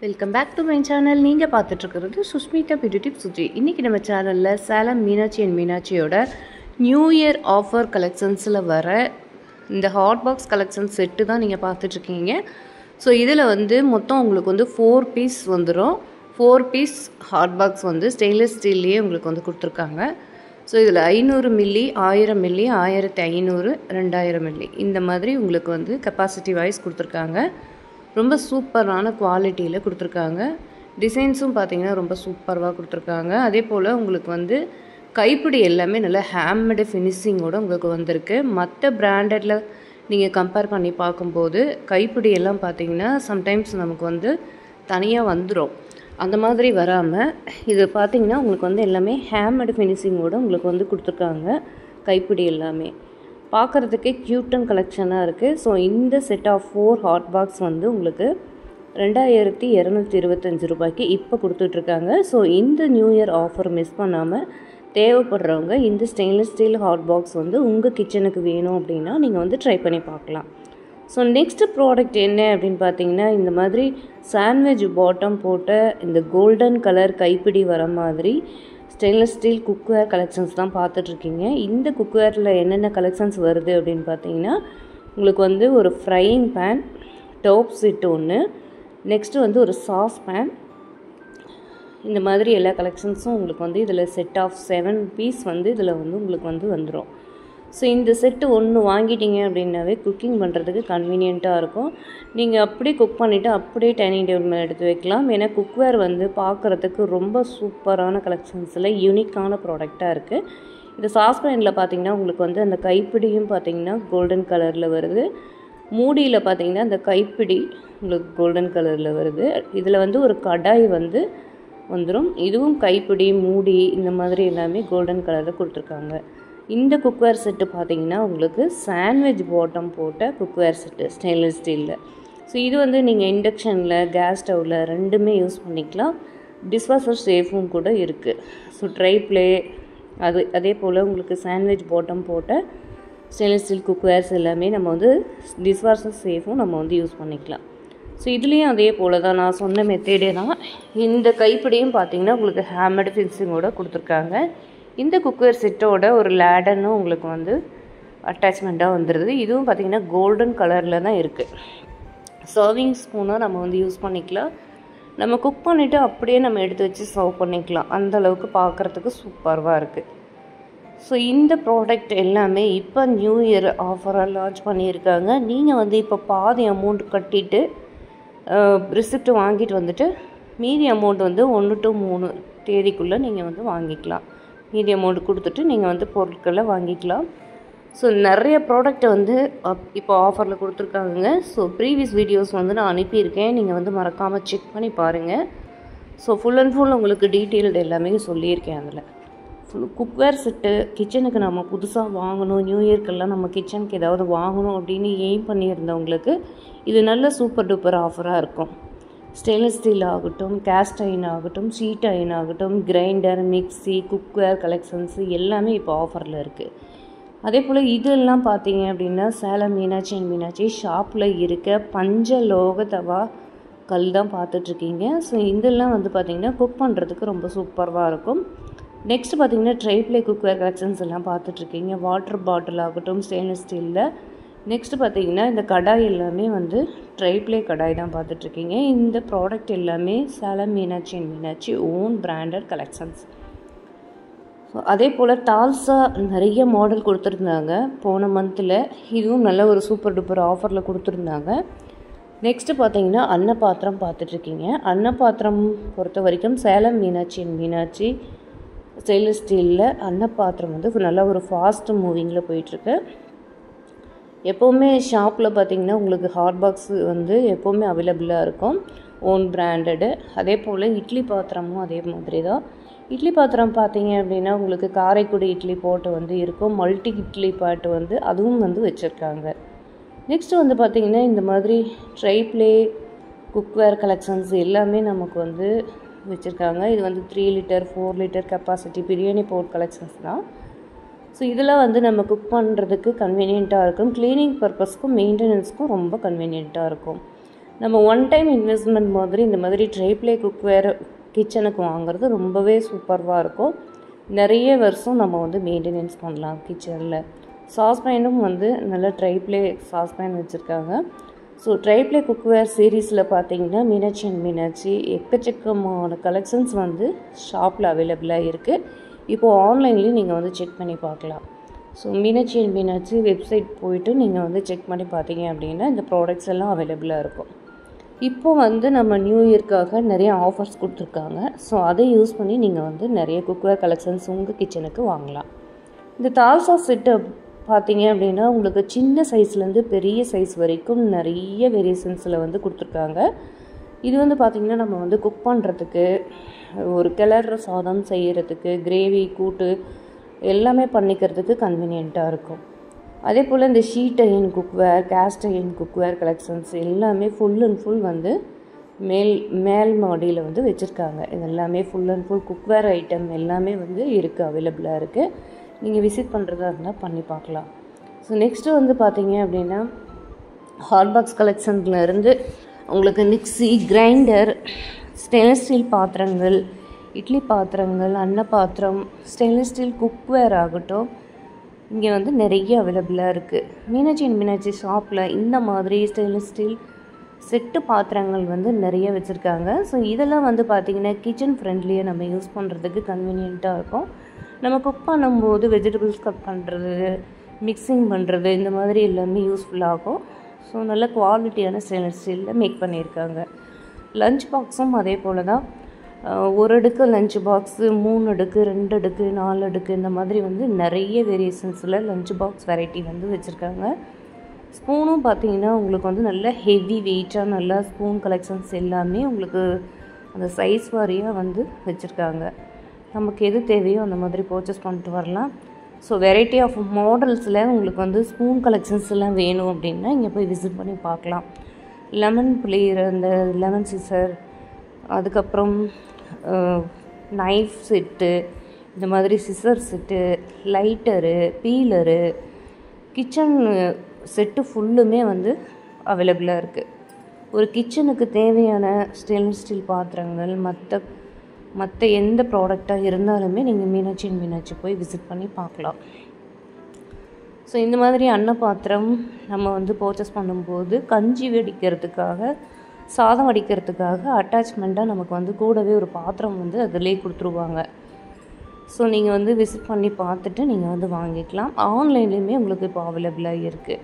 Welcome back to my channel. நீங்கள் பார்த்துட்ருக்கிறது Sushmita beauty tips Suji. இன்றைக்கி நம்ம சேனலில் சேலம் மீனாட்சி அண்ட் மீனாட்சியோட நியூ இயர் ஆஃபர் கலெக்ஷன்ஸில் வர இந்த ஹாட் பாக்ஸ் கலெக்ஷன் செட்டு தான் நீங்கள் பார்த்துட்ருக்கீங்க. ஸோ இதில் மொத்தம் உங்களுக்கு 4 பீஸ் வந்துடும். 4 பீஸ் ஹாட் பாக்ஸ் ஸ்டெயின்லெஸ் ஸ்டீல்லையே உங்களுக்கு கொடுத்துருக்காங்க. ஸோ இதில் 500 மில்லி, 1000 மில்லி, 1500, 2000 மில்லி இந்த மாதிரி உங்களுக்கு கெப்பாசிட்டி வைஸ் கொடுத்துருக்காங்க. ரொம்ப சூப்பரான குவாலிட்டியில் கொடுத்துருக்காங்க. டிசைன்ஸும் பார்த்திங்கன்னா ரொம்ப சூப்பராக கொடுத்துருக்காங்க. அதே போல் உங்களுக்கு கைப்பிடி எல்லாமே நல்லா ஹேம்மேடு ஃபினிஷிங்கோடு உங்களுக்கு வந்திருக்கு. மற்ற பிராண்டடில் நீங்கள் கம்பேர் பண்ணி பார்க்கும்போது கைப்பிடி எல்லாம் பார்த்திங்கன்னா சம்டைம்ஸ் நமக்கு தனியாக வந்துடும். அந்த மாதிரி வராமல் இது பார்த்திங்கன்னா உங்களுக்கு எல்லாமே ஹேம்மேடு ஃபினிஷிங்கோடு உங்களுக்கு கொடுத்துருக்காங்க. கைப்பிடி எல்லாமே பார்க்குறதுக்கே க்யூட் அண்ட் கலெக்ஷனாக இருக்குது. ஸோ இந்த செட் ஆஃப் 4 ஹாட் பாக்ஸ் உங்களுக்கு 2225 ரூபாய்க்கு இப்போ கொடுத்துட்ருக்காங்க. ஸோ இந்த நியூ இயர் ஆஃபர் மிஸ் பண்ணாமல் தேவைப்படுறவங்க இந்த ஸ்டெயின்லெஸ் ஸ்டீல் ஹாட் பாக்ஸ் உங்கள் கிச்சனுக்கு வேணும் அப்படின்னா நீங்கள் ட்ரை பண்ணி பார்க்கலாம். ஸோ நெக்ஸ்ட்டு ப்ராடக்ட் என்ன அப்படின்னு பார்த்தீங்கன்னா, இந்த மாதிரி சாண்ட்விச் பாட்டம் போட்ட இந்த கோல்டன் கலர் கைப்பிடி வர மாதிரி ஸ்டெயின்லெஸ் ஸ்டீல் குக்வேர் கலெக்ஷன்ஸ் தான் பார்த்துட்ருக்கீங்க. இந்த குக்வேரில் என்னென்ன கலெக்ஷன்ஸ் வருது அப்படின்னு பார்த்தீங்கன்னா, உங்களுக்கு ஒரு ஃப்ரையிங் பேன், டாப் செட் ஒன்று, நெக்ஸ்ட்டு ஒரு சாஸ் பேன், இந்த மாதிரி எல்லா கலெக்ஷன்ஸும் உங்களுக்கு இதில் செட் ஆஃப் 7 பீஸ் இதில் உங்களுக்கு வந்துடும். ஸோ இந்த செட்டு ஒன்று வாங்கிட்டீங்க அப்படின்னாவே குக்கிங் பண்ணுறதுக்கு கன்வீனியண்ட்டாக இருக்கும். நீங்கள் அப்படியே குக் பண்ணிவிட்டு அப்படியே டைனிங் டேபிள் மேலே எடுத்து வைக்கலாம். ஏன்னா குக்வேர் பார்க்குறதுக்கு ரொம்ப சூப்பரான கலெக்ஷன்ஸில் யூனிக்கான ப்ராடக்டாக இருக்குது. இந்த சாஸ்பேனில் பார்த்திங்கன்னா உங்களுக்கு அந்த கைப்பிடியும் பார்த்திங்கன்னா கோல்டன் கலரில் வருது. மூடியில் பார்த்திங்கன்னா அந்த கைப்பிடி உங்களுக்கு கோல்டன் கலரில் வருது. இதில் ஒரு கடாய் வந்துடும். இதுவும் கைப்பிடி, மூடி இந்த மாதிரி எல்லாமே கோல்டன் கலரில் கொடுத்துருக்காங்க. இந்த குக்வேர் செட்டு பார்த்திங்கன்னா உங்களுக்கு சாண்ட்விச் பாட்டம் போட்ட குக்வேர் செட்டு ஸ்டெயின்லெஸ் ஸ்டீலில். ஸோ இது நீங்கள் இண்டக்ஷனில், கேஸ் ஸ்டவ்வில் ரெண்டுமே யூஸ் பண்ணிக்கலாம். டிஷ்வாஷர் சேஃபும் கூட இருக்குது. ஸோ ட்ரை ப்ளே அதே போல் உங்களுக்கு சாண்ட்விச் பாட்டம் போட்ட ஸ்டெயின்லெஸ் ஸ்டீல் குக்வேர்ஸ் எல்லாமே நம்ம டிஷ்வாஷர் சேஃபும் நம்ம யூஸ் பண்ணிக்கலாம். ஸோ இதுலேயும் அதே போல் தான் நான் சொன்ன மெத்தேடே தான். இந்த கைப்பிடியும் பார்த்திங்கன்னா உங்களுக்கு ஹேம்மேடு ஃபினிஷிங்கோடு கொடுத்துருக்காங்க. இந்த குக்வேர் செட்டோட ஒரு லேடனும் உங்களுக்கு அட்டாச்மெண்ட்டாக வந்துடுது. இதுவும் பார்த்திங்கன்னா கோல்டன் கலரில் தான் இருக்குது. சர்விங் ஸ்பூனாக நம்ம யூஸ் பண்ணிக்கலாம். நம்ம குக் பண்ணிவிட்டு அப்படியே நம்ம எடுத்து வச்சு சர்வ் பண்ணிக்கலாம். அந்தளவுக்கு பார்க்குறதுக்கு சூப்பராக இருக்குது. ஸோ இந்த ப்ராடக்ட் எல்லாமே இப்போ நியூ இயர் ஆஃபராக லான்ச் பண்ணியிருக்காங்க. நீங்கள் இப்போ பாதி அமௌண்ட் கட்டிட்டு ரிசிப்ட் வாங்கிட்டு மீதி அமௌண்ட் 1 to 3 தேதிக்குள்ளே நீங்கள் வாங்கிக்கலாம். மீதி அமௌண்ட் கொடுத்துட்டு நீங்கள் பொருட்களை வாங்கிக்கலாம். ஸோ நிறைய ப்ராடக்ட் இப்போ ஆஃபரில் கொடுத்துருக்காங்க. ஸோ ப்ரீவியஸ் வீடியோஸ் நான் அனுப்பியிருக்கேன். நீங்கள் மறக்காமல் செக் பண்ணி பாருங்கள். ஸோ ஃபுல் அண்ட் ஃபுல் உங்களுக்கு டீட்டெயில்டு எல்லாமே சொல்லியிருக்கேன். அதில் குக்வேர் செட்டு கிச்சனுக்கு நம்ம புதுசாக வாங்கணும், நியூ இயர்க்கெல்லாம் நம்ம கிச்சனுக்கு ஏதாவது வாங்கணும் அப்படின்னு எய்ம் பண்ணியிருந்தவங்களுக்கு இது நல்ல சூப்பர் டூப்பர் ஆஃபராக இருக்கும். ஸ்டெயின்லெஸ் ஸ்டீல் ஆகட்டும், கேஸ்ட் அயன் ஆகட்டும், ஷீட் அயன் ஆகட்டும், கிரைண்டர், மிக்ஸி, குக்வேர் கலெக்ஷன்ஸு எல்லாமே இப்போ ஆஃபரில் இருக்குது. அதே போல் இதெல்லாம் பார்த்தீங்க அப்படின்னா சேலம் மீனாட்சி அண்ட் மீனாட்சி ஷாப்பில் இருக்க பஞ்சலோக தவா கல் தான் பார்த்துட்ருக்கீங்க. ஸோ இதெல்லாம் பார்த்திங்கன்னா குக் பண்ணுறதுக்கு ரொம்ப சூப்பராக இருக்கும். நெக்ஸ்ட் பார்த்திங்கன்னா ட்ரை ப்ளே குக்வேர் கலெக்ஷன்ஸ் எல்லாம் பார்த்துட்ருக்கீங்க. வாட்டர் பாட்டில் ஆகட்டும் ஸ்டெயின்லெஸ் ஸ்டீலில். நெக்ஸ்ட்டு பார்த்திங்கன்னா இந்த கடாய் எல்லாமே ட்ரை ப்ளே கடாய் தான் பார்த்துட்ருக்கீங்க. இந்த ப்ராடக்ட் எல்லாமே Salem Meenakshi and Meenakshi own branded collections. So அதே போல் டால்ஸா நிறைய மாடல் கொடுத்துருந்தாங்க போன மந்தில். இதுவும் நல்ல ஒரு சூப்பர் டூப்பர் ஆஃபரில் கொடுத்துருந்தாங்க. நெக்ஸ்ட்டு பார்த்திங்கன்னா அன்னபாத்திரம் பார்த்துட்ருக்கீங்க. அன்னபாத்திரம் பொறுத்த வரைக்கும் சேலம் மீனாட்சி அண்ட் மீனாட்சி ஸ்டெயின்லெஸ் ஸ்டீலில் அன்னபாத்திரம் நல்ல ஒரு ஃபாஸ்ட் மூவிங்கில் போயிட்டுருக்கு. எப்போவுமே ஷாப்பில் பார்த்திங்கன்னா உங்களுக்கு ஹாட் பாக்ஸ் எப்போவுமே அவைலபிளாக இருக்கும், ஓன் பிராண்டடு. அதே போல் இட்லி பாத்திரமும் அதே மாதிரி தான். இட்லி பாத்திரம் பார்த்திங்க அப்படின்னா உங்களுக்கு காரைக்குடி இட்லி போட்டு இருக்கும். மல்டி இட்லி பாட்டு அதுவும் வச்சுருக்காங்க. நெக்ஸ்ட்டு பார்த்திங்கன்னா இந்த மாதிரி ட்ரை ப்ளே குக்வேர் கலெக்ஷன்ஸ் எல்லாமே நமக்கு வச்சுருக்காங்க. இது 3 litre 4 litre capacity biryani boat collections தான். ஸோ இதெல்லாம் நம்ம குக் பண்ணுறதுக்கு கன்வீனியண்ட்டாக இருக்கும். க்ளீனிங் பர்பஸ்க்கும் மெயின்டெனன்ஸ்க்கும் ரொம்ப கன்வீனியண்ட்டாக இருக்கும். நம்ம ஒன் டைம் இன்வெஸ்ட்மெண்ட் மாதிரி இந்த மாதிரி ட்ரைப்ளே குக்வேர் கிச்சனுக்கு வாங்குறது ரொம்பவே சூப்பராக இருக்கும். நிறைய வருஷம் நம்ம வந்து மெயின்டெனன்ஸ் பண்ணலாம் கிச்சனில். சாஸ்பேனும் வந்து நல்ல ட்ரைப்ளே சாஸ்பேன் வச்சுருக்காங்க. ஸோ ட்ரைப்ளே குக்வேர் சீரீஸில் பார்த்தீங்கன்னா மீனாட்சி அண்ட் மீனாட்சி எக்கச்சக்கமான கலெக்ஷன்ஸ் வந்து ஷாப்பில் அவைலபிளாக இருக்குது. இப்போது ஆன்லைன்லேயும் நீங்கள் வந்து செக் பண்ணி பார்க்கலாம். So Meenakshi and Meenakshi website போய்ட்டு நீங்கள் வந்து செக் பண்ணி பார்த்தீங்க அப்படின்னா இந்த ப்ராடக்ட்ஸ் எல்லாம் அவைலபிளாக இருக்கும். இப்போ வந்து நம்ம நியூ இயர்க்காக நிறைய ஆஃபர்ஸ் கொடுத்துருக்காங்க. ஸோ அதை யூஸ் பண்ணி நீங்கள் வந்து நிறைய குக்வேர் கலெக்ஷன்ஸ் உங்கள் கிச்சனுக்கு வாங்கலாம். இந்த தால்சா செட்டு பார்த்தீங்க அப்படின்னா உங்களுக்கு சின்ன சைஸ்லேருந்து பெரிய சைஸ் வரைக்கும் நிறைய வேரியேஷன்ஸில் வந்து கொடுத்துருக்காங்க. இது வந்து பார்த்திங்கன்னா நம்ம வந்து குக் பண்ணுறதுக்கு, ஒரு கிளற சாதம் செய்கிறதுக்கு, கிரேவி கூட்டு எல்லாமே பண்ணிக்கிறதுக்கு கன்வீனியண்ட்டாக இருக்கும். அதே போல் இந்த sheet iron cookware, cast iron cookware collections எல்லாமே ஃபுல் அண்ட் ஃபுல் வந்து மேல் மாடியில் வந்து வச்சுருக்காங்க. இது எல்லாமே full and full cookware item எல்லாமே வந்து இருக்குது, அவைலபிளாக இருக்குது. நீங்கள் விசிட் பண்ணுறதா இருந்தால் பண்ணி பார்க்கலாம். ஸோ நெக்ஸ்ட்டு வந்து பார்த்தீங்க அப்படின்னா ஹாட் பாக்ஸ் கலெக்ஷன்லேருந்து உங்களுக்கு மிக்ஸி, கிரைண்டர், ஸ்டெயின்லெஸ் ஸ்டீல் பாத்திரங்கள், இட்லி பாத்திரங்கள், அன்ன பாத்திரம், ஸ்டெயின்லெஸ் ஸ்டீல் குக்வேர் ஆகட்டும் இங்கே வந்து நிறைய அவைலபிளாக இருக்குது. மீனாட்சி அண்ட் மீனாட்சி ஷாப்பில் இந்த மாதிரி ஸ்டெயின்லெஸ் ஸ்டீல் செட்டு பாத்திரங்கள் வந்து நிறைய வச்சுருக்காங்க. ஸோ இதெல்லாம் வந்து பார்த்திங்கன்னா கிச்சன் ஃப்ரெண்ட்லியாக நம்ம யூஸ் பண்ணுறதுக்கு கன்வீனியண்ட்டாக இருக்கும். நம்ம குக் பண்ணும்போது வெஜிடபிள்ஸ் கட் பண்ணுறது, மிக்சிங் பண்ணுறது இந்த மாதிரி எல்லாமே யூஸ்ஃபுல்லாகும். ஸோ நல்ல குவாலிட்டியான ஸ்டெயின்லெஸ் ஸ்டீலில் மேக் பண்ணியிருக்காங்க. லஞ்ச் பாக்ஸும் அதே போல் தான். ஒரு அடுக்கு லஞ்ச் பாக்ஸு, 3 அடுக்கு, 2 அடுக்கு, 4 அடுக்கு இந்த மாதிரி வந்து நிறைய வேரியேஷன்ஸில் லஞ்ச் பாக்ஸ் வெரைட்டி வந்து வச்சுருக்காங்க. ஸ்பூனும் பார்த்திங்கன்னா உங்களுக்கு வந்து நல்ல ஹெவி வெயிட்டாக நல்ல ஸ்பூன் கலெக்ஷன்ஸ் எல்லாமே உங்களுக்கு அந்த சைஸ் வாரியாக வந்து வச்சுருக்காங்க. நமக்கு எது தேவையோ அந்த மாதிரி பர்ச்சேஸ் பண்ணிட்டு வரலாம். ஸோ வெரைட்டி ஆஃப் மாடல்ஸில் உங்களுக்கு வந்து ஸ்பூன் கலெக்ஷன்ஸ் எல்லாம் வேணும் அப்படின்னா இங்கே போய் விசிட் பண்ணி பார்க்கலாம். லெமன் பிளேயர், அந்த லெமன் சிசர், அதுக்கப்புறம் நைஃப் செட்டு, இந்த மாதிரி scissor set, lighter, peeler, kitchen set ஃபுல்லுமே வந்து அவைலபிளாக இருக்குது. ஒரு கிச்சனுக்கு தேவையான ஸ்டெயின்லெஸ் ஸ்டீல் பாத்திரங்கள் மற்ற எந்த ப்ராடக்டாக இருந்தாலுமே நீங்கள் மீனாட்சி அண்ட் மீனாட்சி போய் விசிட் பண்ணி பார்க்கலாம். ஸோ இந்த மாதிரி அன்ன பாத்திரம் நம்ம வந்து பர்ச்சேஸ் பண்ணும்போது கஞ்சி வடிக்கிறதுக்காக, சாதம் வடிக்கிறதுக்காக அட்டாச்மெண்ட்டாக நமக்கு வந்து கூடவே ஒரு பாத்திரம் வந்து அதிலே கொடுத்துருவாங்க. ஸோ நீங்கள் வந்து விசிட் பண்ணி பார்த்துட்டு நீங்கள் வந்து வாங்கிக்கலாம். ஆன்லைன்லேயுமே உங்களுக்கு இப்போ அவைலபிளாக இருக்குது.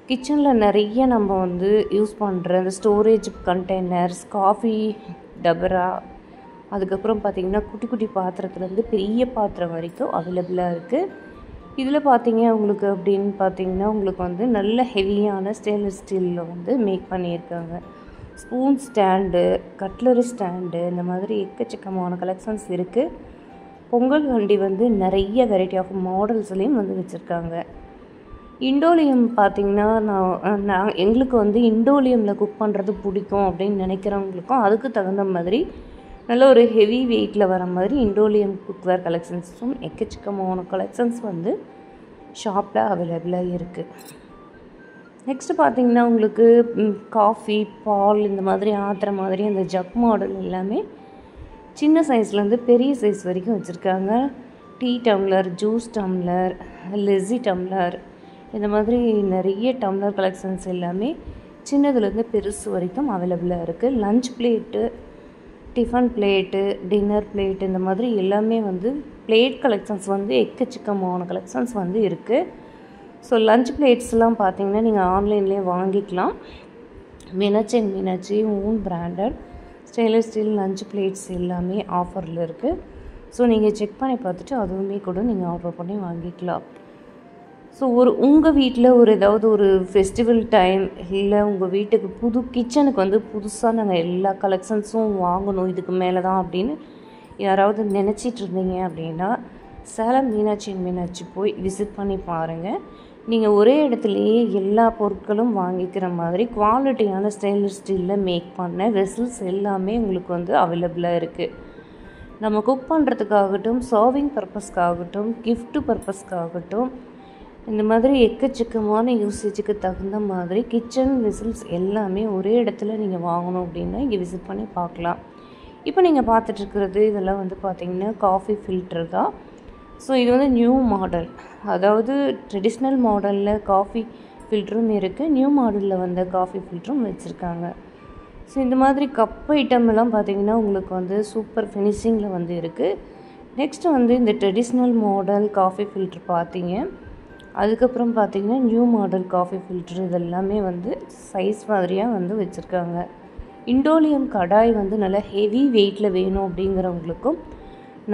கிச்சனில் நிறைய நம்ம வந்து யூஸ் பண்ணுற இந்த ஸ்டோரேஜ் கண்டெய்னர்ஸ், காஃபி டபரா, அதுக்கப்புறம் பார்த்திங்கன்னா குட்டி குட்டி பாத்திரத்துலேருந்து பெரிய பாத்திரம் வரைக்கும் அவைலபிளாக இருக்குது. இதில் பார்த்தீங்க உங்களுக்கு அப்படின்னு பார்த்தீங்கன்னா உங்களுக்கு வந்து நல்ல ஹெவியான ஸ்டெயின்லெஸ் ஸ்டீலில் வந்து மேக் பண்ணியிருக்காங்க. ஸ்பூன் ஸ்டாண்டு, கட்லரி ஸ்டாண்டு, இந்த மாதிரி எக்கச்சக்கமான கலெக்ஷன்ஸ் இருக்குது. பொங்கல் வண்டி வந்து நிறைய வெரைட்டி ஆஃப் மாடல்ஸ்லேயும் வந்து வச்சுருக்காங்க. இண்டோலியம் பார்த்திங்கன்னா எங்களுக்கு வந்து இண்டோலியமில் குக் பண்ணுறது பிடிக்கும் அப்படின்னு நினைக்கிறவங்களுக்கும் அதுக்கு தகுந்த மாதிரி நல்ல ஒரு ஹெவி வெயிட்டில் வர மாதிரி இண்டோலியம் குக்வேர் கலெக்ஷன்ஸும் எக்கச்சக்கமான கலெக்ஷன்ஸ் வந்து ஷாப்பில் அவைலபிளாக இருக்குது. நெக்ஸ்ட்டு பார்த்திங்கன்னா உங்களுக்கு காஃபி, பால் இந்த மாதிரி ஆற்றுற மாதிரி அந்த ஜக் மாடல் எல்லாமே சின்ன சைஸ்லேருந்து பெரிய சைஸ் வரைக்கும் வச்சுருக்காங்க. Tea tumbler, juice tumbler, lassi tumbler, இந்த மாதிரி நிறைய டம்ளர் கலெக்ஷன்ஸ் எல்லாமே சின்னதுலேருந்து பெருசு வரைக்கும் அவைலபிளாக இருக்குது. Lunch plate, tiffin plate, dinner plate, இந்த மாதிரி எல்லாமே வந்து பிளேட் கலெக்ஷன்ஸ் வந்து எக்கச்சக்கமான கலெக்ஷன்ஸ் வந்து இருக்குது. ஸோ லஞ்ச் பிளேட்ஸ்லாம் பார்த்திங்கன்னா நீங்கள் ஆன்லைன்லேயே வாங்கிக்கலாம். Meenakshi and Meenakshi own branded stainless steel lunch plates எல்லாமே ஆஃபரில் இருக்குது. ஸோ நீங்கள் செக் பண்ணி பார்த்துட்டு அதுவுமே கூட நீங்கள் ஆர்டர் பண்ணி வாங்கிக்கலாம். ஸோ உங்கள் வீட்டில் ஏதாவது ஒரு ஃபெஸ்டிவல் டைம், இல்லை உங்கள் வீட்டுக்கு கிச்சனுக்கு வந்து புதுசாக நாங்கள் எல்லா கலெக்ஷன்ஸும் வாங்கணும் இதுக்கு மேலே தான் அப்படின்னு யாராவது நினச்சிட்டு இருந்தீங்க அப்படின்னா சேலம் மீனாட்சி அண்ட் மீனாட்சி போய் விசிட் பண்ணி பாருங்கள். நீங்கள் ஒரே இடத்துலையே எல்லா பொருட்களும் வாங்கிக்கிற மாதிரி குவாலிட்டியான ஸ்டெயின்லெஸ் ஸ்டீலில் மேக் பண்ண வெசல்ஸ் எல்லாமே உங்களுக்கு வந்து அவைலபிளாக இருக்குது. நம்ம குக் பண்ணுறதுக்காகட்டும், சர்விங் பர்பஸ்க்காகட்டும், கிஃப்ட்டு பர்பஸ்க்காகட்டும், இந்த மாதிரி எக்கச்சக்கமான யூசேஜுக்கு தகுந்த மாதிரி கிச்சன் வெசல்ஸ் எல்லாமே ஒரே இடத்துல நீங்கள் வாங்கணும் அப்படின்னா இங்கே விசிட் பண்ணி பார்க்கலாம். இப்போ நீங்கள் பார்த்துட்ருக்கிறது இதெல்லாம் வந்து பார்த்திங்கன்னா காஃபி ஃபில்டர் தான். ஸோ இது வந்து நியூ மாடல், அதாவது ட்ரெடிஷ்னல் மாடலில் காஃபி ஃபில்டரும் இருக்குது, நியூ மாடலில் வந்த காஃபி ஃபில்டரும் வச்சுருக்காங்க. ஸோ இந்த மாதிரி கப் ஐட்டம் எல்லாம் பார்த்திங்கன்னா உங்களுக்கு வந்து சூப்பர் ஃபினிஷிங்கில் வந்து இருக்குது. நெக்ஸ்ட்டு வந்து இந்த ட்ரெடிஷ்னல் மாடல் காஃபி ஃபில்ட்ரு பார்த்தீங்க, அதுக்கப்புறம் பார்த்திங்கன்னா நியூ மாடல் காஃபி ஃபில்ட்ரு இதெல்லாமே வந்து சைஸ் மாதிரியாக வந்து வச்சுருக்காங்க. இண்டோலியம் கடாய் வந்து நல்லா ஹெவி வெயிட்டில் வேணும் அப்படிங்கிறவங்களுக்கும்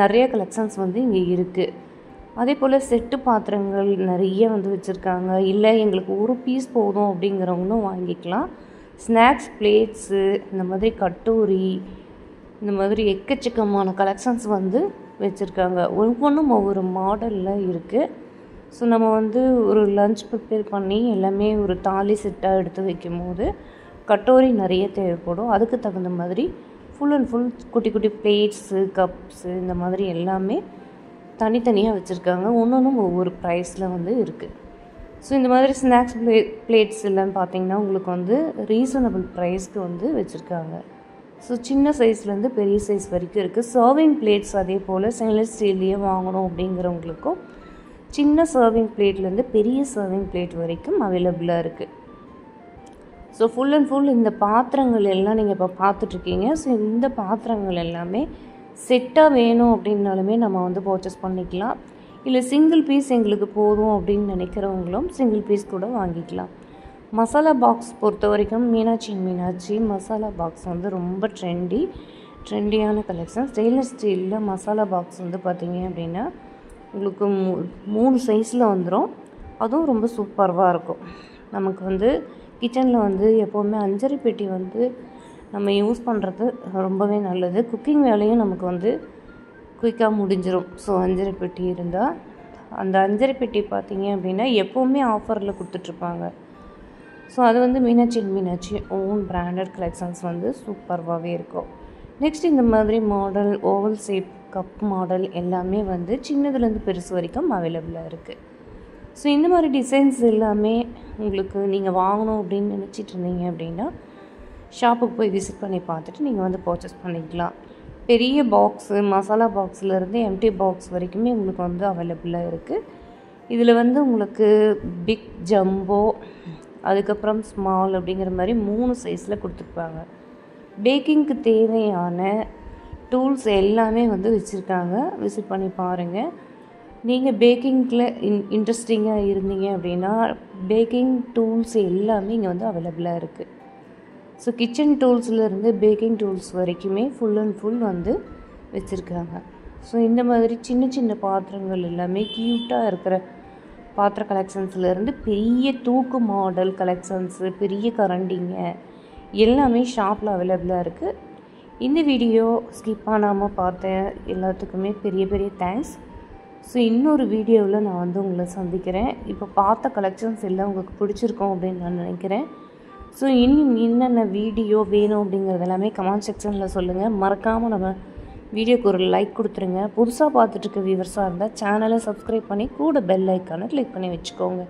நிறைய கலெக்ஷன்ஸ் வந்து இங்கே இருக்குது. அதே போல் செட்டு பாத்திரங்கள் நிறைய வந்து வச்சுருக்காங்க. இல்லை எங்களுக்கு ஒரு பீஸ் போதும் அப்படிங்கிறவங்களும் வாங்கிக்கலாம். ஸ்நாக்ஸ் பிளேட்ஸு, இந்த மாதிரி கட்டோரி, இந்த மாதிரி எக்கச்சக்கமான கலெக்ஷன்ஸ் வந்து வச்சுருக்காங்க. ஒவ்வொன்றும் ஒவ்வொரு மாடலில் இருக்குது. ஸோ நம்ம வந்து ஒரு லஞ்ச் ப்ரிப்பேர் பண்ணி எல்லாமே ஒரு தாலி செட்டாக எடுத்து வைக்கும் போது கட்டோரி நிறைய தேவைப்படும். அதுக்கு தகுந்த மாதிரி ஃபுல் அண்ட் ஃபுல் குட்டி குட்டி பிளேட்ஸு, கப்ஸு இந்த மாதிரி எல்லாமே தனித்தனியாக வச்சுருக்காங்க. ஒன்றும் ஒவ்வொரு ப்ரைஸில் வந்து இருக்குது. ஸோ இந்த மாதிரி ஸ்நாக்ஸ் பிளேட்ஸ் எல்லாம் பார்த்திங்கன்னா உங்களுக்கு வந்து ரீசனபிள் ப்ரைஸ்க்கு வந்து வச்சுருக்காங்க. ஸோ சின்ன சைஸ்லேருந்து பெரிய சைஸ் வரைக்கும் இருக்குது. சர்விங் பிளேட்ஸ் அதே போல் ஸ்டெயின்லெஸ் ஸ்டீல்லையே வாங்கணும் அப்படிங்கிறவங்களுக்கும் சின்ன சர்விங் பிளேட்லேருந்து பெரிய சர்விங் பிளேட் வரைக்கும் அவைலபிளாக இருக்குது. ஸோ ஃபுல் அண்ட் ஃபுல் இந்த பாத்திரங்கள் எல்லாம் நீங்கள் இப்போ பார்த்துட்ருக்கீங்க. ஸோ இந்த பாத்திரங்கள் எல்லாமே செட்டாக வேணும் அப்படின்னாலுமே நம்ம வந்து பர்ச்சேஸ் பண்ணிக்கலாம். இல்லை சிங்கிள் பீஸ் எங்களுக்கு போதும் அப்படின்னு நினைக்கிறவங்களும் சிங்கிள் பீஸ் கூட வாங்கிக்கலாம். மசாலா பாக்ஸ் பொறுத்த வரைக்கும் மீனாட்சி மசாலா பாக்ஸ் வந்து ரொம்ப ட்ரெண்டியான கலெக்ஷன். ஸ்டெயின்லெஸ் ஸ்டீலில் மசாலா பாக்ஸ் வந்து பார்த்திங்க அப்படின்னா உங்களுக்கு 3 சைஸில் வந்துடும். அதுவும் ரொம்ப சூப்பராக இருக்கும். நமக்கு வந்து கிச்சனில் வந்து எப்போவுமே அஞ்சரை பெட்டி வந்து நம்ம யூஸ் பண்ணுறது ரொம்பவே நல்லது. குக்கிங் வேலையும் நமக்கு வந்து குயிக்காக முடிஞ்சிடும். ஸோ அஞ்சரை பெட்டி இருந்தால் அந்த அஞ்சரை பெட்டி பார்த்திங்க அப்படின்னா எப்போவுமே ஆஃபரில் கொடுத்துட்ருப்பாங்க. ஸோ அது வந்து மீனாட்சி ஓன் பிராண்டட் கலெக்ஷன்ஸ் வந்து சூப்பராகவே இருக்கும். நெக்ஸ்ட் இந்த மாதிரி model oval shape cup model எல்லாமே வந்து சின்னதுலேருந்து பெருசு வரைக்கும் அவைலபிளாக இருக்குது. ஸோ இந்த மாதிரி டிசைன்ஸ் எல்லாமே உங்களுக்கு நீங்கள் வாங்கணும் அப்படின்னு நினச்சிட்டு இருந்தீங்க அப்படின்னா ஷாப்புக்கு போய் விசிட் பண்ணி பார்த்துட்டு நீங்கள் வந்து பர்ச்சேஸ் பண்ணிக்கலாம். பெரிய பாக்ஸு, மசாலா பாக்ஸ்லேருந்து எம்டி பாக்ஸ் வரைக்குமே உங்களுக்கு வந்து அவைலபிளாக இருக்குது. இதில் வந்து உங்களுக்கு பிக், ஜம்போ, அதுக்கப்புறம் ஸ்மால் அப்படிங்கிற மாதிரி 3 சைஸில் கொடுத்துருப்பாங்க. பேக்கிங்க்கு தேவையான டூல்ஸ் எல்லாமே வந்து வச்சுருக்காங்க. விசிட் பண்ணி பாருங்கள். நீங்கள் பேக்கிங்கில் இன்ட்ரெஸ்டிங்காக இருந்தீங்க அப்படின்னா பேக்கிங் டூல்ஸ் எல்லாமே இங்கே வந்து அவைலபிளாக இருக்குது. ஸோ கிச்சன் டூல்ஸ்லேருந்து பேக்கிங் டூல்ஸ் வரைக்குமே ஃபுல் அண்ட் ஃபுல் வந்து வச்சுருக்காங்க. ஸோ இந்த மாதிரி சின்ன பாத்திரங்கள் எல்லாமே க்யூட்டாக இருக்கிற பாத்திர கலெக்ஷன்ஸ்லேருந்து பெரிய தூக்கு மாடல் கலெக்ஷன்ஸு, பெரிய கரண்டிங்க எல்லாமே ஷாப்பில் அவைலபிளாக இருக்குது. இந்த வீடியோ ஸ்கிப் பண்ணாமல் பார்த்தேன் எல்லாத்துக்குமே பெரிய தேங்க்ஸ். ஸோ இன்னொரு வீடியோவில் நான் வந்து உங்களை சந்திக்கிறேன். இப்போ பார்த்த கலெக்ஷன்ஸ் எல்லாம் உங்களுக்கு பிடிச்சிருக்கோம் அப்படின்னு நான் நினைக்கிறேன். ஸோ இன்னும் என்னென்ன வீடியோ வேணும் அப்படிங்கிறது எல்லாமே கமெண்ட் செக்ஷனில் சொல்லுங்கள். மறக்காமல் நம்ம வீடியோக்கு ஒரு லைக் கொடுத்துருங்க. புதுசாக பார்த்துட்ருக்க வியூவர்ஸாக இருந்தால் சேனலை சப்ஸ்கிரைப் பண்ணி கூட பெல் ஐக்கானை கிளிக் பண்ணி வச்சுக்கோங்க.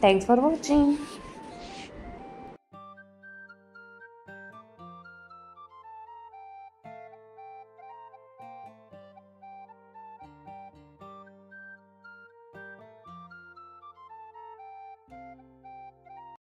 தேங்க்ஸ் ஃபார் வாட்சிங்.